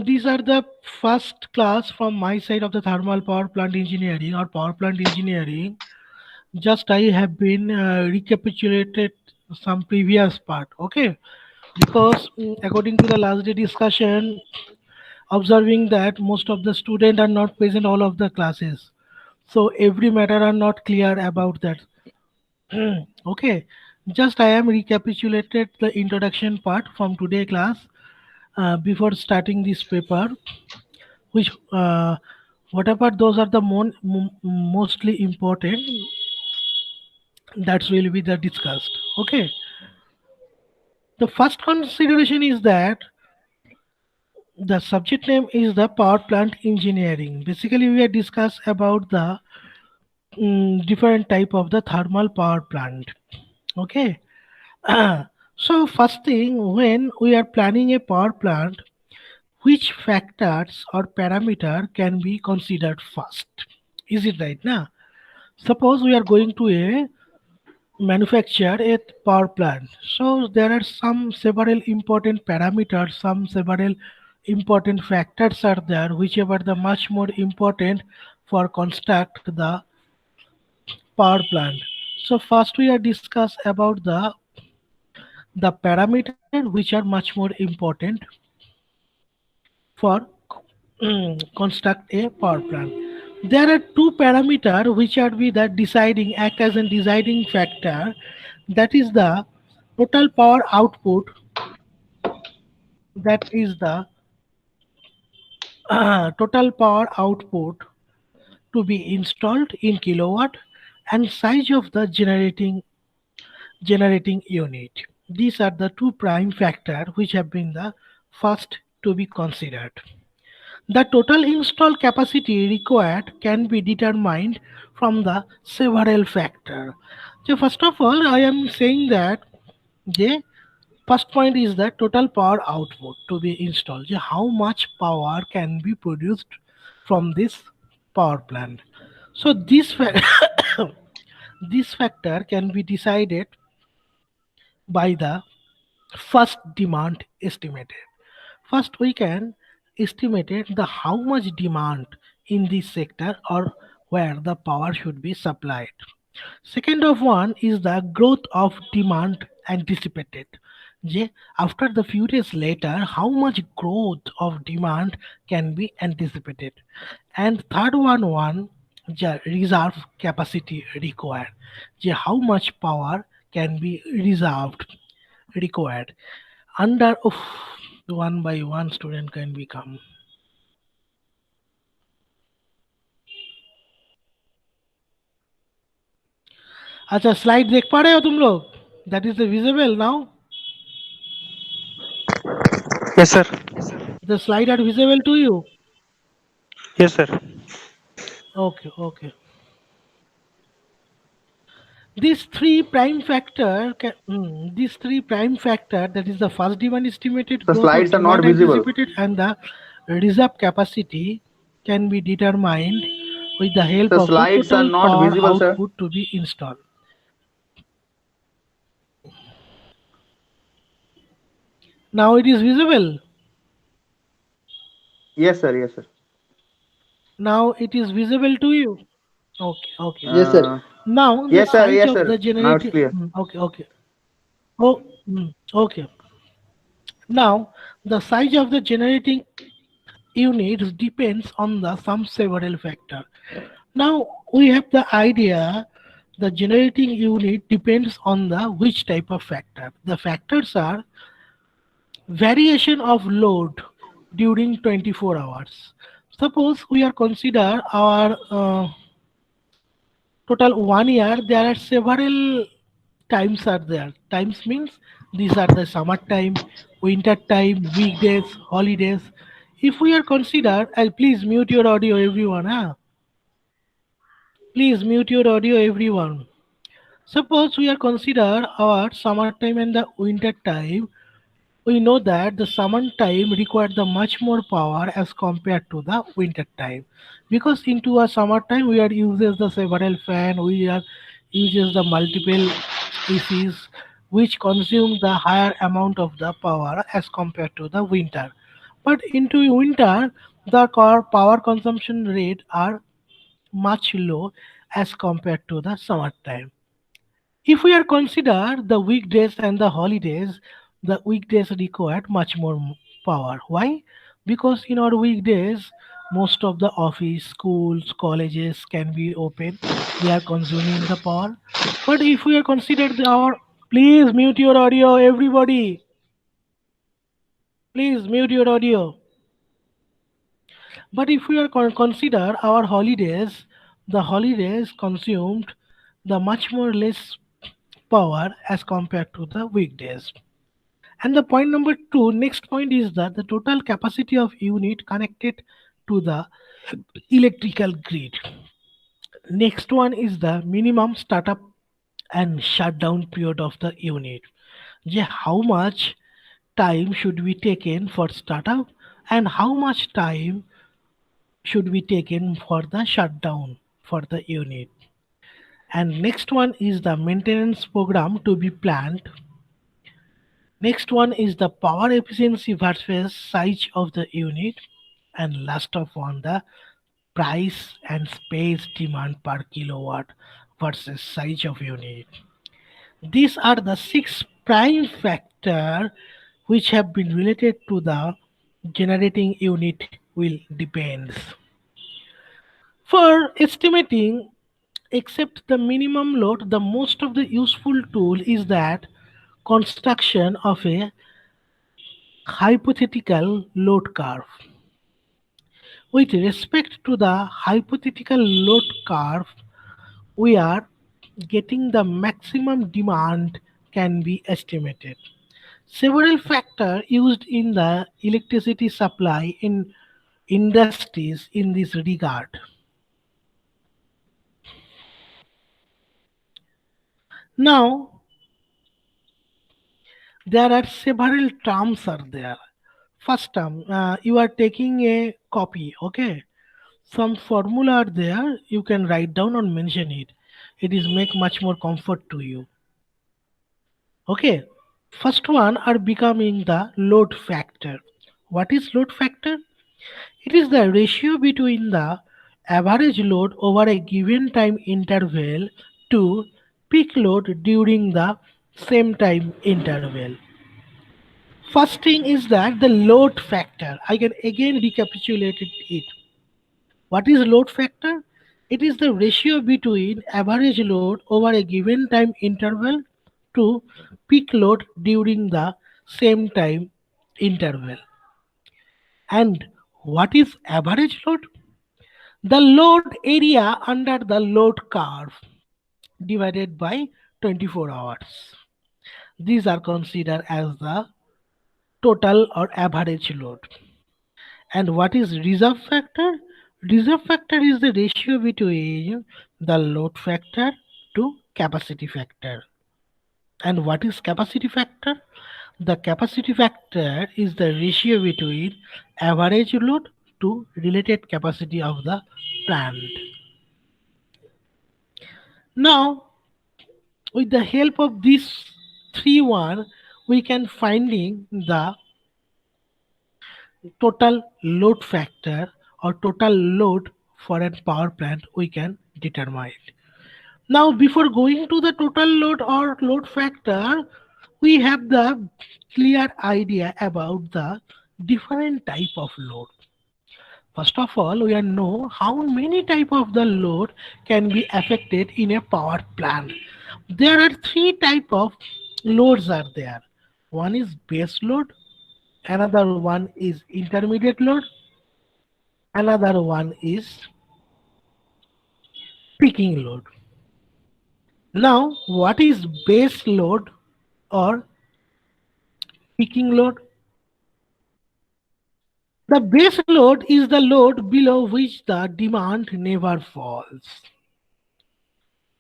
These are the first class from my side of the thermal power plant engineering or power plant engineering. Just I have been recapitulated some previous part, okay? Because according to the last day discussion, observing that most of the students are not present all of the classes, so every matter are not clear about that. Okay, just I am recapitulated the introduction part from today class before starting this paper, which whatever those are the mostly important that will be the discussed. Okay, the first consideration is that the subject name is the power plant engineering. Basically, we are discuss about the different type of the thermal power plant. Okay, so first thing, when we are planning a power plant, which factors or parameter can be considered first? Is it right now? Suppose we are going to a manufacture a power plant. So there are some several important parameters, some several important factors are there, whichever the much more important for construct the power plant. So first we are discuss about the parameter which are much more important for construct a power plant. There are two parameter which are be the deciding act as a deciding factor. That is the total power output. That is the total power output to be installed in kilowatt and size of the generating unit. These are the two prime factor which have been the first to be considered. The total install capacity required can be determined from the several factor. So first of all, I am saying that the first point is the total power output to be installed. So how much power can be produced from this power plant? So this factor can be decided by the first demand estimated. First, we can estimate the how much demand in this sector or where the power should be supplied. Second of one is the growth of demand anticipated. After the few days later, how much growth of demand can be anticipated. And third one reserve capacity required. How much power can be required under one by one student can become. अच्छा slide देख पा रहे हो तुम लोग that is visible now Yes, sir. the slide are visible to you. Yes, sir. Okay. These three prime factor, that is the first demand estimated, The growth of slides are not demand visible. anticipated, and the reserve capacity can be determined with the help The of the slides are total not power visible, sir. output to be installed. Now it is visible. Yes, sir. Yes, sir. Now it is visible to you. Okay. Yes, sir. Uh, Now the yes, sir. size Yes, of sir. the Now it's generating. clear. Okay. Oh, okay. Now the size of the generating units depends on the some several factor. Now we have the idea the generating unit depends on the which type of factor. The factors are variation of load during 24 hours. Suppose we are consider our total 1 year, there are several times are there. Times means these are the summer time, winter time, weekdays, holidays. If we are consider, please mute your audio everyone. Huh? Please mute your audio everyone. Suppose we are consider our summertime and the winter time. We know that the summer time requires the much more power as compared to the winter time, because into a summertime we are uses the several fan, we are uses the multiple ACs which consume the higher amount of the power as compared to the winter. But into winter, the power consumption rate are much low as compared to the summertime. If we are consider the weekdays and the holidays, the weekdays require much more power. Why? Because in our weekdays, most of the office, schools, colleges can be open. They are consuming the power. But if we are considered our, please mute your audio, everybody. Please mute your audio. But if we are consider our holidays, the holidays consumed the much more less power as compared to the weekdays. And the point number two, next point is that the total capacity of unit connected to the electrical grid. Next one is the minimum startup and shutdown period of the unit. How much time should be taken for startup and how much time should be taken for the shutdown for the unit. And next one is the maintenance program to be planned. Next one is the power efficiency versus size of the unit. And last of one, the price and space demand per kilowatt versus size of unit. These are the six prime factor which have been related to the generating unit will depends. For estimating, except the minimum load, the most of the useful tool is that construction of a hypothetical load curve. With respect to the hypothetical load curve, we are getting the maximum demand can be estimated. Several factors used in the electricity supply in industries in this regard. Now, there are several terms are there. First term, you are taking a copy, okay? Some formula are there, you can write down or mention it. It is make much more comfort to you. Okay. First one are becoming the load factor. What is load factor? It is the ratio between the average load over a given time interval to peak load during the same time interval. First thing is that the load factor. I can again recapitulate it. What is load factor? It is the ratio between average load over a given time interval to peak load during the same time interval. And what is average load? The load area under the load curve divided by 24 hours. These are considered as the total or average load. And what is reserve factor? Reserve factor is the ratio between the load factor to capacity factor. And what is capacity factor? The capacity factor is the ratio between average load to related capacity of the plant. Now, with the help of these three one, we can finding the total load factor or total load for a power plant we can determine it. Now before going to the total load or load factor, we have the clear idea about the different type of load. First of all, we know how many type of the load can be affected in a power plant. There are three type of loads are there. One is base load, another one is intermediate load, another one is peaking load. Now, what is base load or peaking load? The base load is the load below which the demand never falls.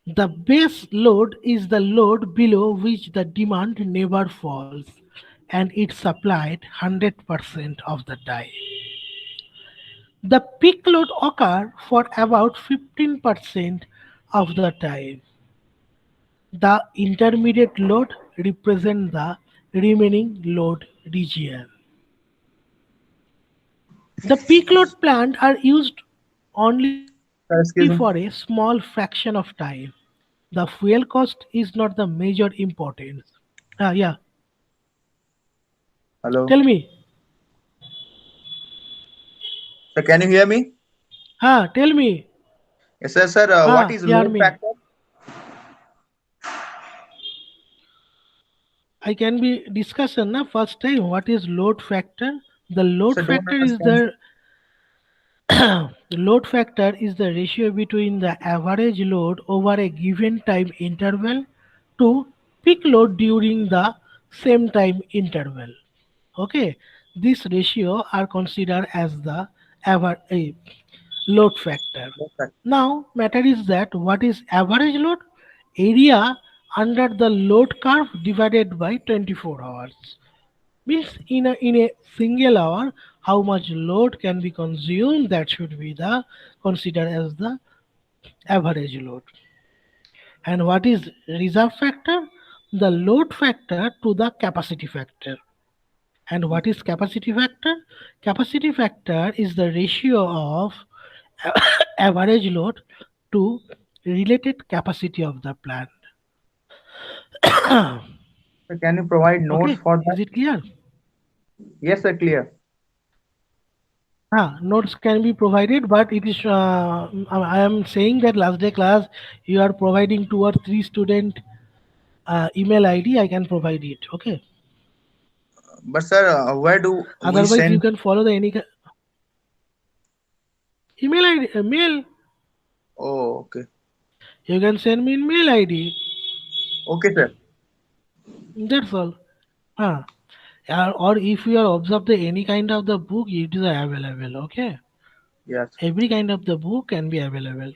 The base load is the load below which the demand never falls and it's supplied 100% of the time. The peak load occur for about 15% of the time. The intermediate load represent the remaining load region. The peak load plant are used only for a Sir, excuse small me. fraction of time. The fuel cost is not the major importance. Yeah. Tell Hello. me. Sir, can you hear me? Tell me. Yes, sir. Sir, what is Hear load me. factor? I can be discussion na first time. What is load factor? The load Sir, don't factor is understand. the the load factor is the ratio between the average load over a given time interval to peak load during the same time interval. Okay, this ratio are considered as the average load factor. Load factor. Now, matter is that what is average load? Area under the load curve divided by 24 hours. Means in a single hour, how much load can be consumed? That should be the considered as the average load. And what is reserve factor? The load factor to the capacity factor. And what is capacity factor? Capacity factor is the ratio of average load to related capacity of the plant. Sir, can you provide notes Okay, for is that? it clear? Yes, sir, clear. Notes can be provided, but it is I am saying that last day class you are providing two or three student email ID. I can provide it. Okay. But sir, where do we Otherwise, you send? can follow the any email ID. Mail. Oh, okay. You can send me in mail ID. Okay, sir. That's all. Ah. Or if you are observe the any kind of the book, it is available. Okay. Yes. Every kind of the book can be available.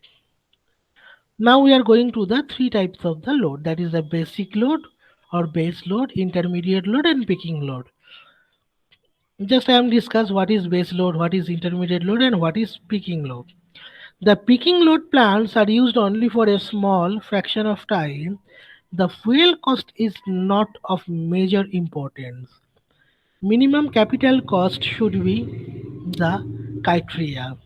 Now we are going to the three types of the load. That is the basic load or base load, intermediate load, and peaking load. Just I am discuss what is base load, what is intermediate load, and what is peaking load. The peaking load plants are used only for a small fraction of time. The fuel cost is not of major importance. Minimum capital cost should be the criteria.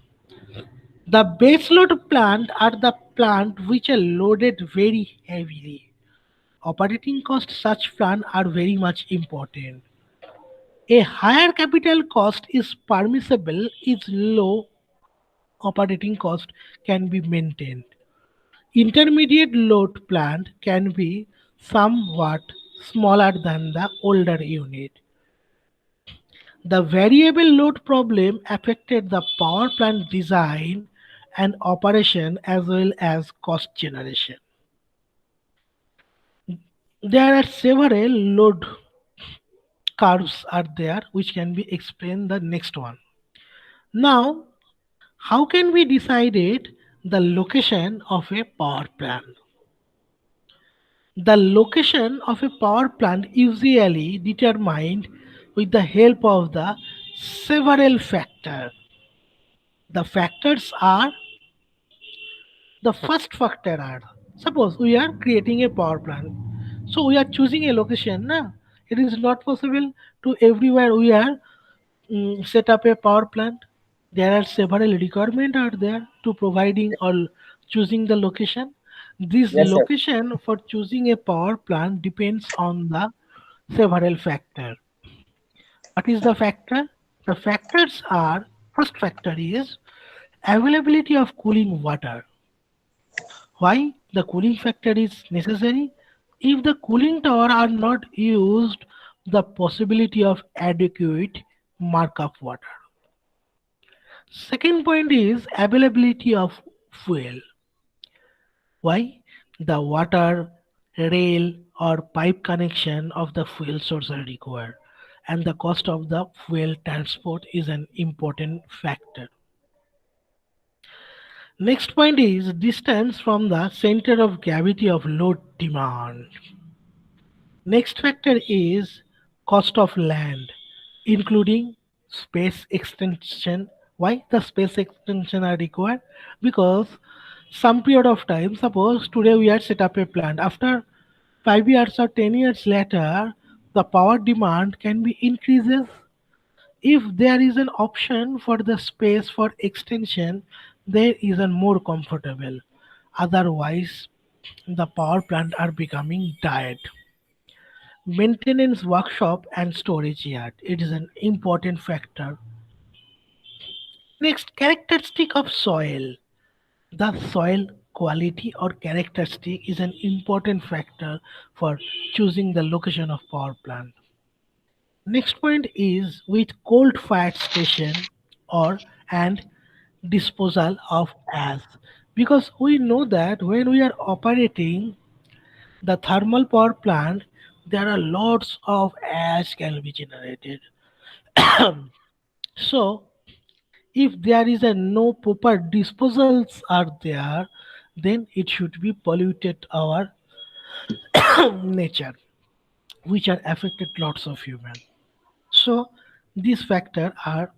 The baseload plant are the plant which are loaded very heavily. Operating costs such plant are very much important. A higher capital cost is permissible if low operating cost can be maintained. Intermediate load plant can be somewhat smaller than the older unit. The variable load problem affected the power plant design and operation as well as cost generation. There are several load curves are there which can be explained the next one. Now, how can we decide it the location of a power plant? The location of a power plant usually determined with the help of the several factors. The factors are the first factor are suppose we are creating a power plant. So we are choosing a location. Na? It is not possible to everywhere we are set up a power plant. There are several requirements are there to providing or choosing the location. This Yes, sir. location for choosing a power plant depends on the several factor. What is the factor? The factors are first factor is availability of cooling water. Why the cooling factor is necessary? If the cooling tower are not used, the possibility of adequate markup water. Second point is availability of fuel. Why? The water, rail or pipe connection of the fuel source are required and the cost of the fuel transport is an important factor. Next point is distance from the center of gravity of load demand. Next factor is cost of land, including space extension. Why the space extension are required? Because some period of time, suppose today we are set up a plant. After 5 years or 10 years later, the power demand can be increases If there is an option for the space for extension, there is a more comfortable. Otherwise, the power plant are becoming tired. Maintenance workshop and storage yard. It is an important factor. Next, characteristic of soil. The soil quality or characteristic is an important factor for choosing the location of power plant. Next point is with coal fired station or and disposal of ash, because we know that when we are operating the thermal power plant there are lots of ash can be generated. So if there is a no proper disposals are there, then it should be polluted our nature, which are affected lots of human. So these factors are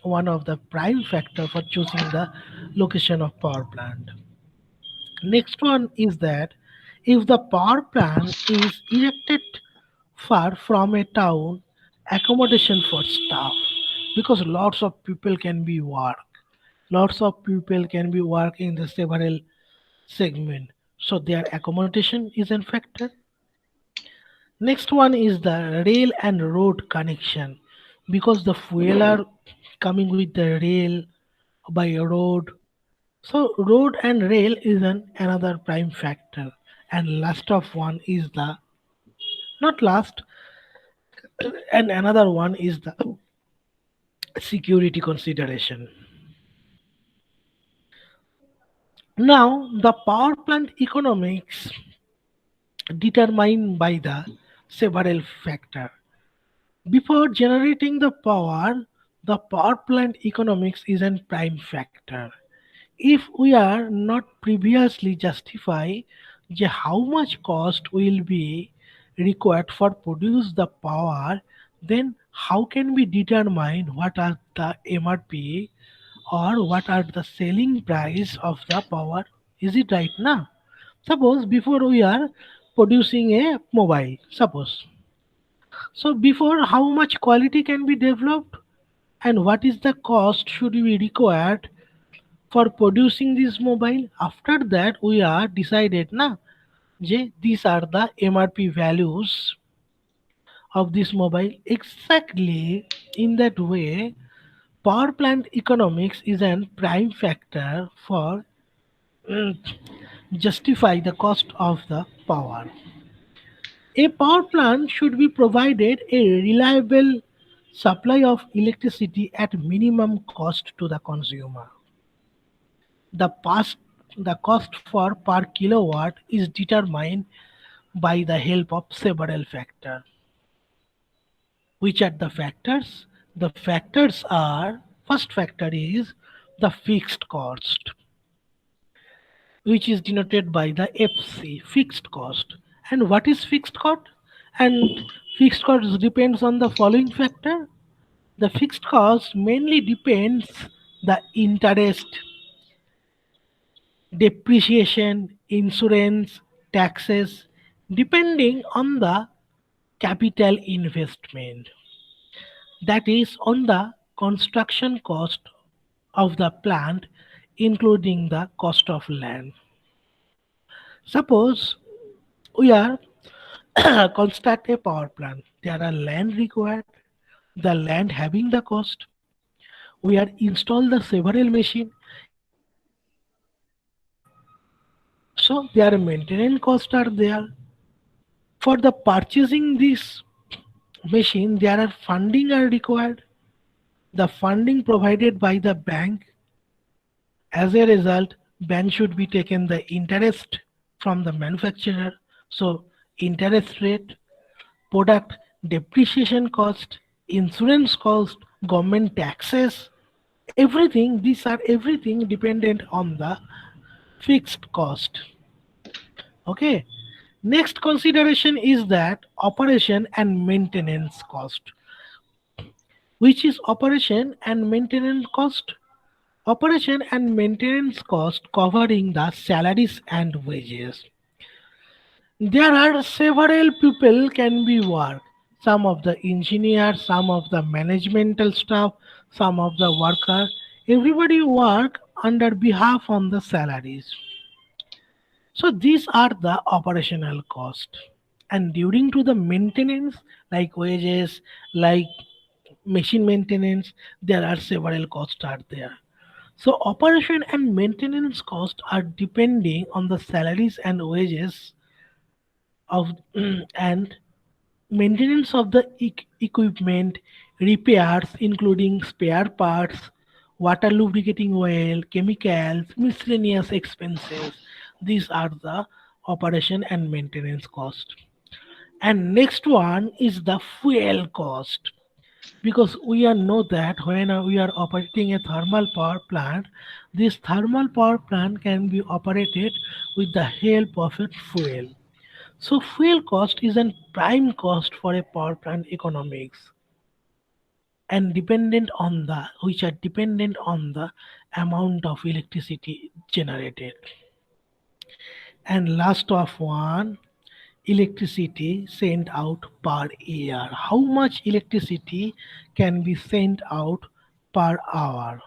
one of the prime factor for choosing the location of power plant. Next one is that if the power plant is erected far from a town, accommodation for staff, because lots of people can be work, lots of people can be work in the several segment, so their accommodation is a factor. Next one is the rail and road connection, because the fuel are coming with the rail by road. So road and rail is another prime factor. And last of one is the not last, and another one is the security consideration. Now the power plant economics determined by the several factor. Before generating the power plant economics is a prime factor. If we are not previously justify how much cost will be required for produce the power, then how can we determine what are the MRP or what are the selling price of the power? Is it right now? Suppose before we are producing a mobile, suppose. So before how much quality can be developed and what is the cost should be required for producing this mobile. After that we are decided na these are the MRP values of this mobile. Exactly in that way power plant economics is an prime factor for mm, justify the cost of the power. A power plant should be provided a reliable supply of electricity at minimum cost to the consumer. The past the cost for per kilowatt is determined by the help of several factors. Which are the factors? The factors are first factor is the fixed cost, which is denoted by the FC, fixed cost. And what is fixed cost? And fixed cost depends on the following factor. The fixed cost mainly depends the interest, depreciation, insurance, taxes, depending on the capital investment, that is on the construction cost of the plant, including the cost of land. Suppose we are construct a power plant, there are land required, the land having the cost, we are install the several machine, so their maintenance costs are there. For the purchasing this machine there are funding are required, the funding provided by the bank. As a result, bank should be taken the interest from the manufacturer. So interest rate, product depreciation cost, insurance cost, government taxes, everything, these are everything dependent on the fixed cost. Okay. Next consideration is that operation and maintenance cost. Which is operation and maintenance cost? Operation and maintenance cost covering the salaries and wages. There are several people can be work. some of the engineers, some of the managemental staff, some of the worker. Everybody work under behalf on the salaries. So these are the operational cost. And during to the maintenance, like wages, like machine maintenance, there are several costs are there. So operation and maintenance costs are depending on the salaries and wages of and maintenance of the equipment, repairs including spare parts, water lubricating oil, chemicals, miscellaneous expenses. These are the operation and maintenance cost. And next one is the fuel cost, because we are know that when we are operating a thermal power plant, this thermal power plant can be operated with the help of a fuel. So fuel cost is a prime cost for a power plant economics and dependent on the which are dependent on the amount of electricity generated. And last of one, electricity sent out per year. How much electricity can be sent out per hour?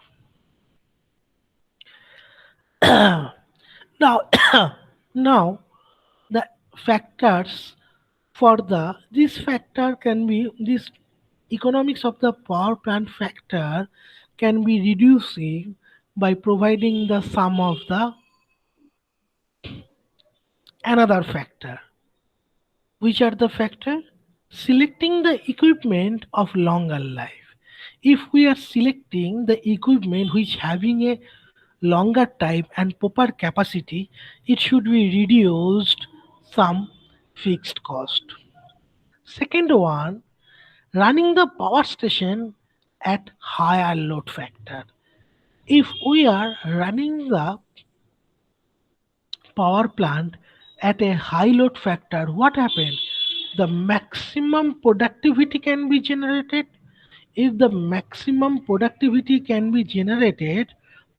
Now, now the factors for the this factor can be this economics of the power plant factor can be reducing by providing the sum of the another factor. Which are the factor? Selecting the equipment of longer life. If we are selecting the equipment which having a longer time and proper capacity, it should be reduced some fixed cost. Second one, running the power station at higher load factor. If we are running the power plant at a high load factor, what happens? The maximum productivity can be generated. If the maximum productivity can be generated,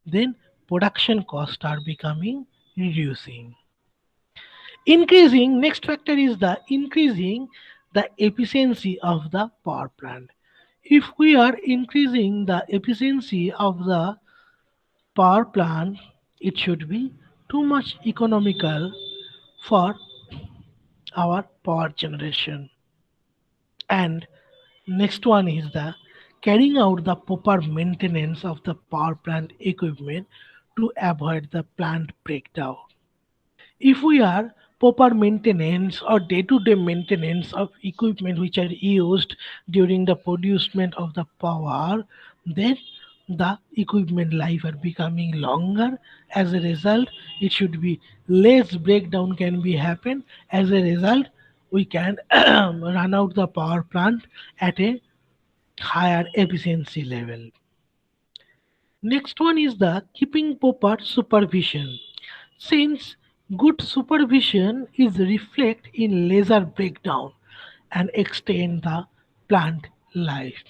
then production costs are becoming reducing. Increasing, next factor is the increasing the efficiency of the power plant. If we are increasing the efficiency of the power plant, it should be too much economical for our power generation. And next one is the carrying out the proper maintenance of the power plant equipment to avoid the plant breakdown. If we are proper maintenance or day-to-day maintenance of equipment which are used during the producement of the power, then the equipment life are becoming longer. As a result, it should be less breakdown can be happen. As a result, we can run out the power plant at a higher efficiency level. Next one is the keeping proper supervision. Since good supervision is reflect in laser breakdown and extend the plant life.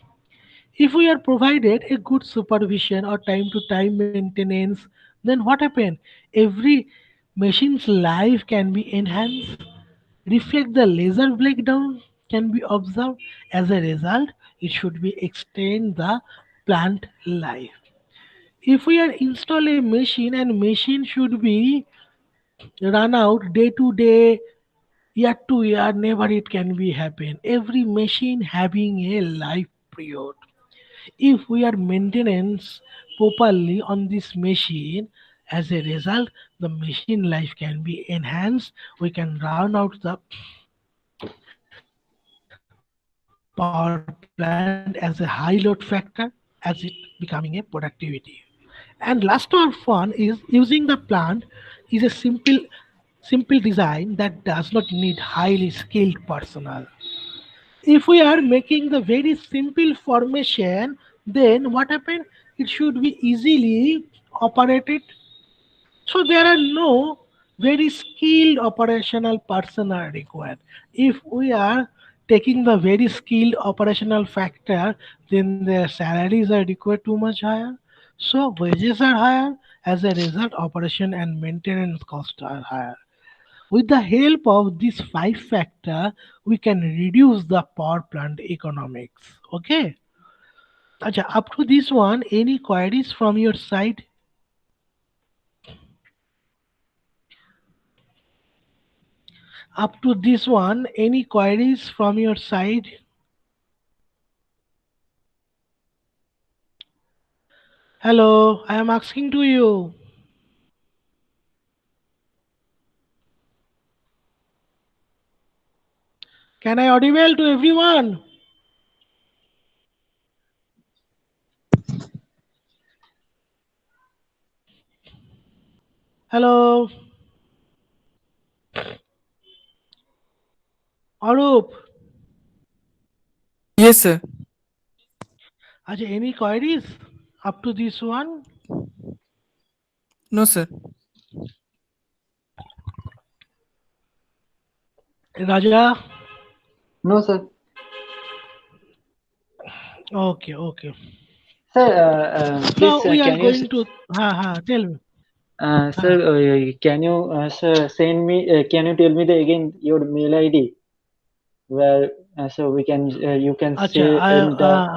If we are provided a good supervision or time to time maintenance, then what happen? Every machine's life can be enhanced, reflect the laser breakdown can be observed. As a result, it should be extend the plant life. If we are install a machine and machine should be run out day to day, year to year, never it can be happen. Every machine having a life period. If we are maintenance properly on this machine, as a result, the machine life can be enhanced. We can run out the power plant as a high load factor as it becoming a productivity. And last of one is using the plant is a simple design that does not need highly skilled personnel. If we are making the very simple formation, then what happened? It should be easily operated. So there are no very skilled operational personnel required. If we are taking the very skilled operational factor, then the salaries are required too much higher. So wages are higher. As a result, operation and maintenance costs are higher. With the help of these five factor, we can reduce the power plant economics. Okay. Acha, up to this one, any queries from your side? Up to this one, any queries from your side? Hello, I am asking to you. Can I audible to everyone? Hello, Arup. Yes, sir. Acha, any queries up to this one? No, sir. Raja? No, sir. Okay, okay. Sir, please, Now we are can you, going to, tell me. sir, can you, sir, send me, can you tell me the again your mail ID where, so we can, you can Acha, say in the,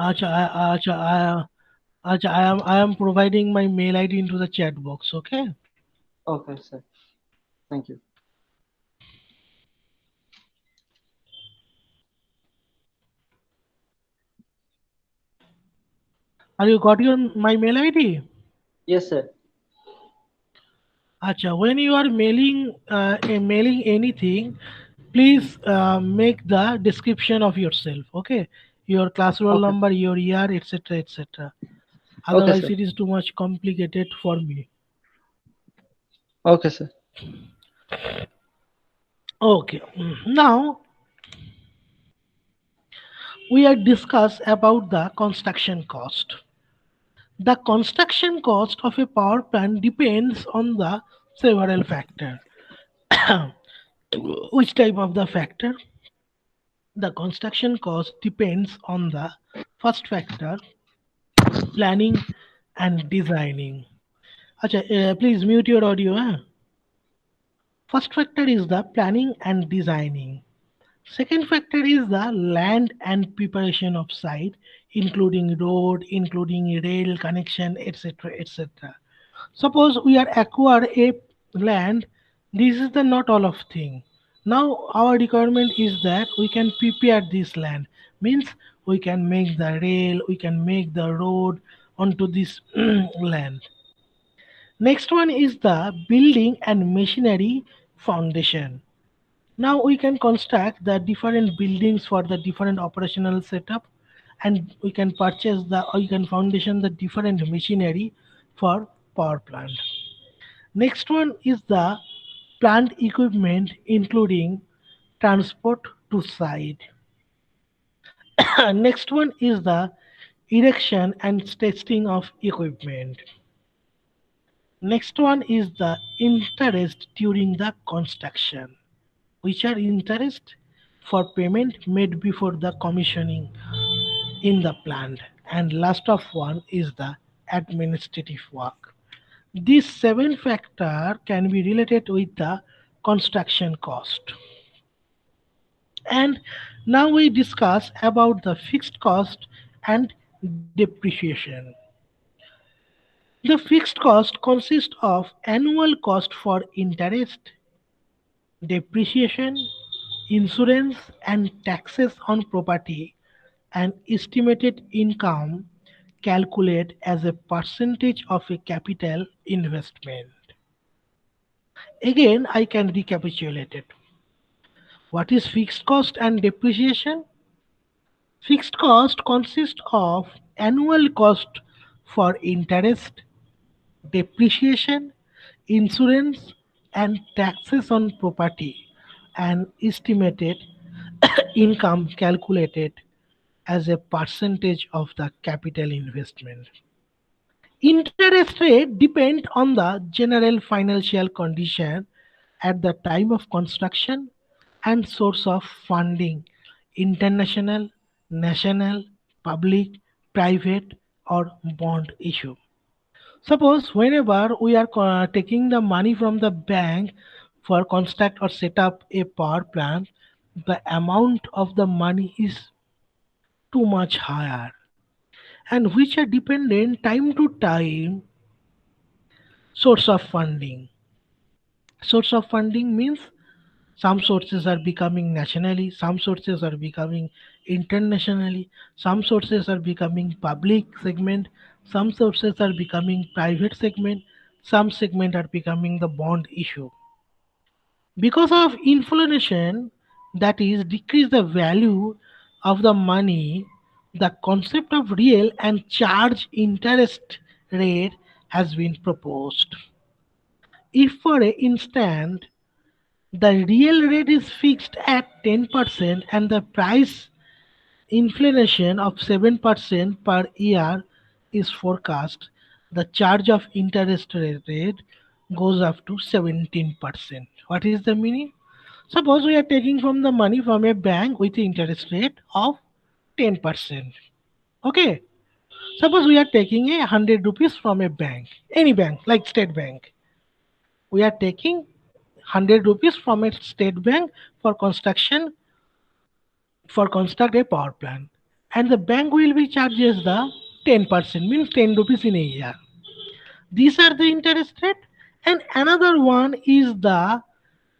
I am providing my mail ID into the chat box. Okay. okay, sir. Thank you. Are you got your my mail ID? Yes, sir. Acha, when you are mailing anything, please make the description of yourself. Okay, your class roll Okay. number, your year, etc., etc. Okay, Otherwise, sir. it is too much complicated for me. Okay, sir. Okay, now we are discuss about the construction cost. The construction cost of a power plant depends on the several factor. Which type of the factor? The construction cost depends on the first factor, planning and designing. Acha, please mute your audio. First factor is the planning and designing. Second factor is the land and preparation of site, including road, including rail connection, etc., etc. Suppose we are acquire a land, this is the not all of thing. Now our requirement is that we can prepare this land. Means we can make the rail, we can make the road onto this land. Next one is the building and machinery foundation. Now we can construct the different buildings for the different operational setup, and we can purchase the or you can foundation the different machinery for power plant. Next one is the plant equipment including transport to site. Next one is the erection and testing of equipment. Next one is the interest during the construction, which are interest for payment made before the commissioning in the plant. And last of one is the administrative work. These seven factors can be related with the construction cost. And now we discuss about the fixed cost and depreciation. The fixed cost consists of annual cost for interest, depreciation, insurance, and taxes on property, and estimated income calculated as a percentage of a capital investment. Again, I can recapitulate it. What is fixed cost and depreciation? Fixed cost consists of annual cost for interest, depreciation, insurance, and taxes on property, and estimated income calculated as a percentage of the capital investment. Interest rate depend on the general financial condition at the time of construction and source of funding, international, national, public, private, or bond issue. Suppose whenever we are taking the money from the bank, for construct or set up a power plant, the amount of the money is too much higher, and which are dependent time to time source of funding. Source of funding means some sources are becoming nationally, some sources are becoming internationally, some sources are becoming public segment, some sources are becoming private segment, some segment are becoming the bond issue. Because of inflation, that is, decrease the value of the money, the concept of real and charge interest rate has been proposed. If, for instance, the real rate is fixed at 10% and the price inflation of 7% per year is forecast, the charge of interest rate goes up to 17%. What is the meaning? Suppose we are taking from the money from a bank with the interest rate of 10%. Okay. Suppose we are taking 100 rupees from a bank, any bank like State Bank. We are taking 100 rupees from a State Bank for construction, for construct a power plant, and the bank will be charges the 10%, means 10 rupees in a year. These are the interest rate, and another one is the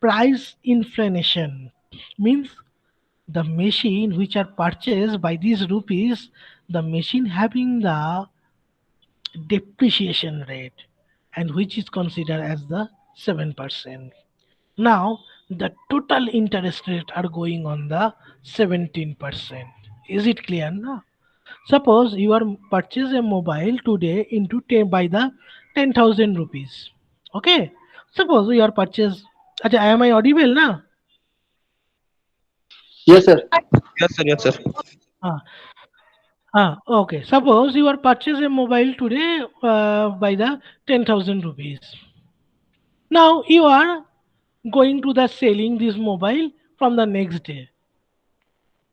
price inflation, means the machine which are purchased by these rupees, the machine having the depreciation rate, and which is considered as the 7%. Now the total interest rate are going on the 17%. Is it clear now? Suppose you are purchase a mobile today into 10 by the 10,000 rupees. Okay. Suppose you are purchase. Acha, am I audible now? Yes, sir. Yes, sir. Yes, sir. Ah, okay. Suppose you are purchase a mobile today by the 10,000 rupees. Now you are going to the selling this mobile from the next day.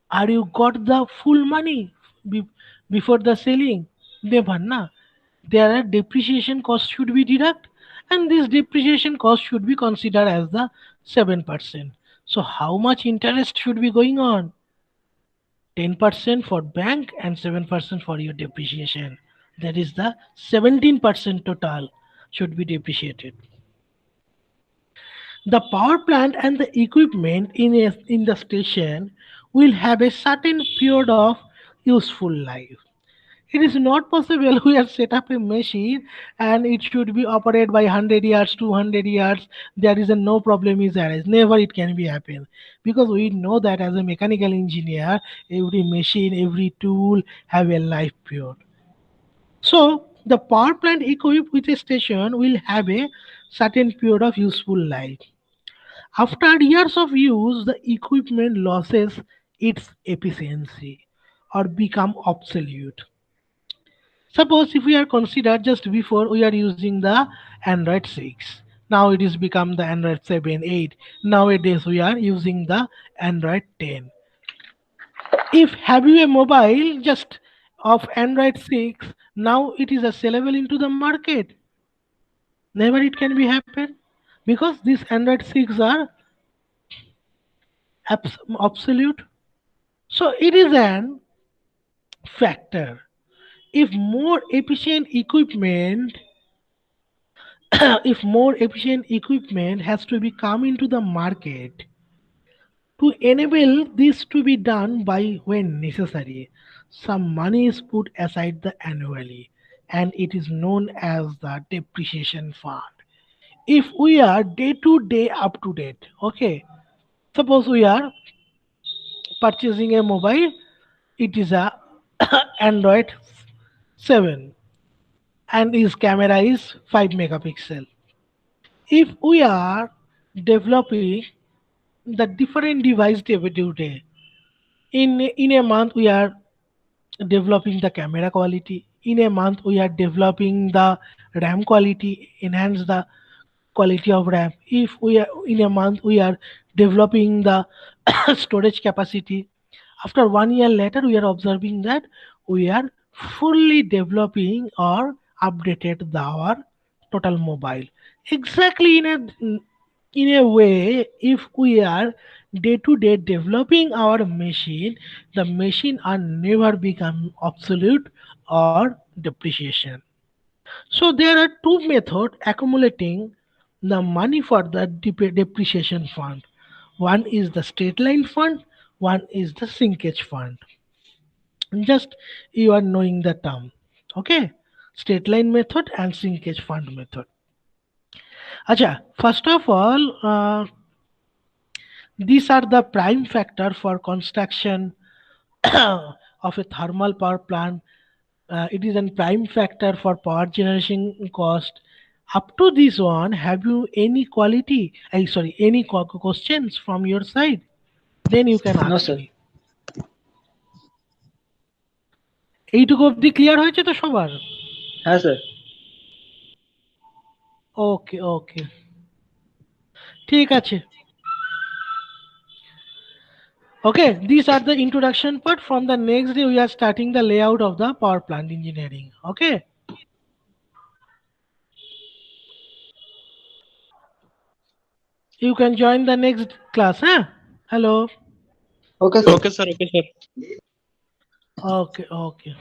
Are you got the full money be- before the selling? Never, na. There are depreciation cost should be deduct, and this depreciation cost should be considered as the 7%. So how much interest should be going on? 10% for bank and 7% for your depreciation. That is the 17% total should be depreciated. The power plant and the equipment in the station will have a certain period of useful life. It is not possible we have set up a machine and it should be operated by 100 years, 200 years. There is a no problem is arise. Never it can be happen, because we know that as a mechanical engineer, every machine, every tool have a life period. So the power plant equipped with a station will have a certain period of useful life. After years of use, the equipment loses its efficiency or become obsolete. Suppose if we are considered just before we are using the Android 6. Now it is become the Android 7, 8. Nowadays we are using the Android 10. If have you a mobile just of Android 6, now it is a sellable into the market. Never it can be happen, because these Android 6 are obsolete. So it is an factor. If more efficient equipment if more efficient equipment has to be come into the market, to enable this to be done by when necessary, some money is put aside the annually, and it is known as the depreciation fund. If we are day to day up to date, okay, suppose we are purchasing a mobile, it is a Android 7 and its camera is 5 megapixel. If we are developing the different device day by day, in a month we are developing the camera quality, in a month we are developing the RAM quality, enhance the quality of RAM. If we are in a month we are developing the storage capacity, after 1 year later we are observing that we are fully developing or updated our total mobile exactly in a in a way, if we are day to day developing our machine, the machine are never become obsolete or depreciation. So there are two methods accumulating the money for the depreciation fund. One is the straight line fund, one is the sinkage fund. Just you are knowing the term. Okay? Straight line method and sinkage fund method. Acha, first of all, these are the prime factor for construction of a thermal power plant. It is a prime factor for power generation cost. Up to this one, have you any quality? Sorry, any questions from your side? Then you can No, ask sir. me. এইটুকু অবধি clear হয়েছে তো সবার? হ্যাঁ sir. ওকে ওকে, ঠিক আছে। Okay, these are the introduction part. From the next day, we are starting the layout of the power plant engineering. Okay. You can join the next class, huh? Hello. Okay sir. Okay, sir. Okay, sir. Okay, okay.